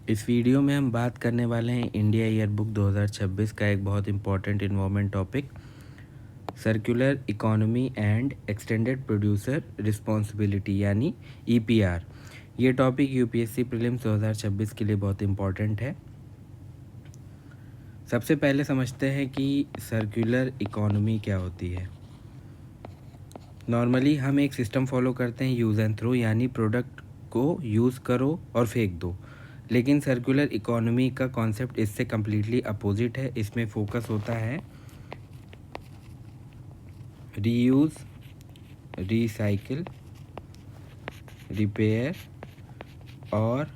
इस वीडियो में हम बात करने वाले हैं इंडिया ईयरबुक 2026 का एक बहुत important environment topic, circular economy and extended producer responsibility यानी ईपीआर। ये टॉपिक यूपीएससी प्रीलिम्स 2026 के लिए बहुत इम्पॉर्टेंट है। सबसे पहले समझते हैं कि सर्कुलर इकोनॉमी क्या होती है। नॉर्मली हम एक सिस्टम फॉलो करते हैं, यूज़ एंड थ्रो, यानी प्रोडक्ट को यूज़ करो और फेंक दो। लेकिन सर्कुलर इकोनॉमी का कॉन्सेप्ट इससे कम्प्लीटली अपोजिट है। इसमें फोकस होता है रीयूज़, रिसाइकिल, रिपेयर और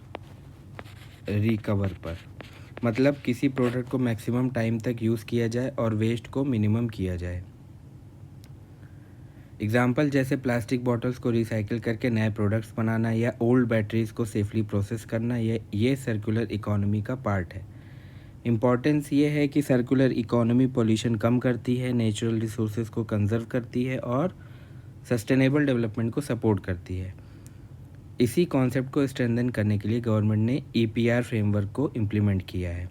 रिकवर पर। मतलब किसी प्रोडक्ट को मैक्सिमम टाइम तक यूज़ किया जाए और वेस्ट को मिनिमम किया जाए। एग्जाम्पल जैसे प्लास्टिक बॉटल्स को रिसाइकिल करके नए प्रोडक्ट्स बनाना या ओल्ड बैटरीज को सेफली प्रोसेस करना, ये सर्कुलर इकोनॉमी का पार्ट है। इम्पॉर्टेंस ये है कि सर्कुलर इकोनॉमी पोल्यूशन कम करती है, नेचुरल रिसोर्सेज को कंजर्व करती है और सस्टेनेबल डेवलपमेंट को सपोर्ट करती है। इसी कॉन्सेप्ट को स्ट्रेंथन करने के लिए गवर्नमेंट ने ईपीआर फ्रेमवर्क को इम्प्लीमेंट किया है।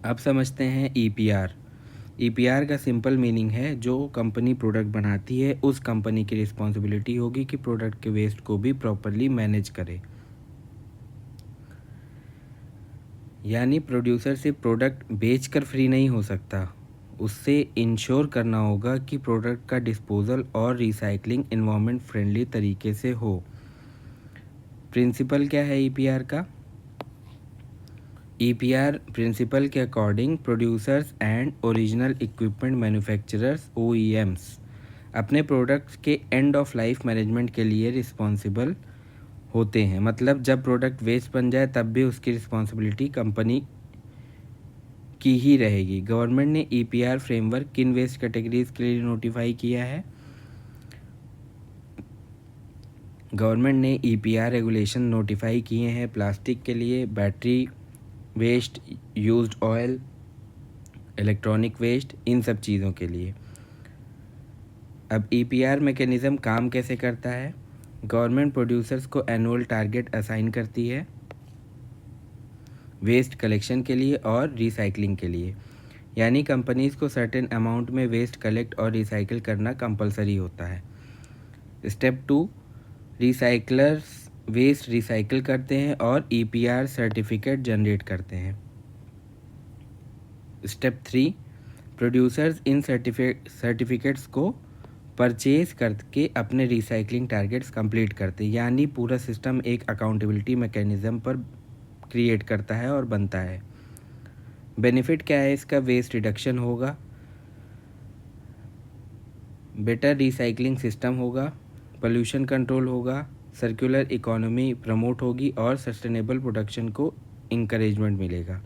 अब समझते हैं ईपीआर। ईपीआर का सिंपल मीनिंग है, जो कंपनी प्रोडक्ट बनाती है उस कंपनी की रिस्पॉन्सिबिलिटी होगी कि प्रोडक्ट के वेस्ट को भी प्रॉपरली मैनेज करे। यानी प्रोड्यूसर सिर्फ प्रोडक्ट बेचकर फ्री नहीं हो सकता, उससे इंश्योर करना होगा कि प्रोडक्ट का डिस्पोजल और रिसाइकलिंग एनवायरनमेंट फ्रेंडली तरीके से हो। प्रिंसिपल क्या है ईपीआर का? ईपीआर प्रिंसिपल के according producers and original equipment manufacturers OEMs अपने प्रोडक्ट्स के एंड ऑफ लाइफ मैनेजमेंट के लिए रिस्पॉन्सिबल होते हैं। मतलब जब प्रोडक्ट वेस्ट बन जाए तब भी उसकी रिस्पॉन्सिबिलिटी कंपनी की ही रहेगी। गवर्नमेंट ने ईपीआर फ्रेमवर्क किन वेस्ट कैटेगरीज के लिए नोटिफाई किया है? गवर्नमेंट ने ईपीआर रेगुलेशन नोटिफाई किए हैं प्लास्टिक के लिए, battery waste, used oil, electronic waste, इन सब चीज़ों के लिए। अब ईपीआर मैकेनिज़्म काम कैसे करता है? गवर्नमेंट प्रोड्यूसर्स को एनुअल टारगेट असाइन करती है वेस्ट कलेक्शन के लिए और रिसाइकलिंग के लिए। यानी कंपनीज़ को सर्टेन अमाउंट में वेस्ट कलेक्ट और रिसाइकिल करना कंपलसरी होता है। स्टेप 2, रिसाइकलर्स वेस्ट रिसाइकिल करते हैं और ईपीआर सर्टिफिकेट जनरेट करते हैं। स्टेप 3, प्रोड्यूसर्स इन सर्टिफिकेट्स को परचेज करके अपने रिसाइकलिंग टारगेट्स कंप्लीट करते हैं। यानी पूरा सिस्टम एक अकाउंटेबिलिटी मैकेनिज़्म पर क्रिएट करता है और बनता है। बेनिफिट क्या है इसका? वेस्ट रिडक्शन होगा, बेटर रिसाइकलिंग सिस्टम होगा, पोल्यूशन कंट्रोल होगा, सर्कुलर इकोनॉमी प्रमोट होगी और सस्टेनेबल प्रोडक्शन को इंकरेजमेंट मिलेगा।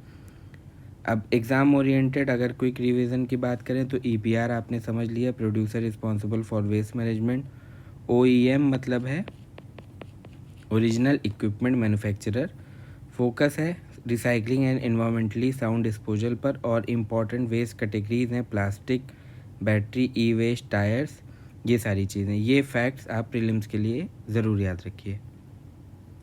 अब एग्ज़ाम ओरिएंटेड अगर क्विक रिवीजन की बात करें तो ईपीआर आपने समझ लिया, producer responsible for waste management. OEM मतलब है ओरिजिनल इक्विपमेंट मैन्युफैक्चरर, फोकस है recycling and environmentally sound disposal पर। और इम्पॉर्टेंट वेस्ट कैटेगरीज हैं plastic, battery, e waste, tyres, ये सारी चीज़ें। ये फैक्ट्स आप प्रीलिम्स के लिए ज़रूर याद रखिए।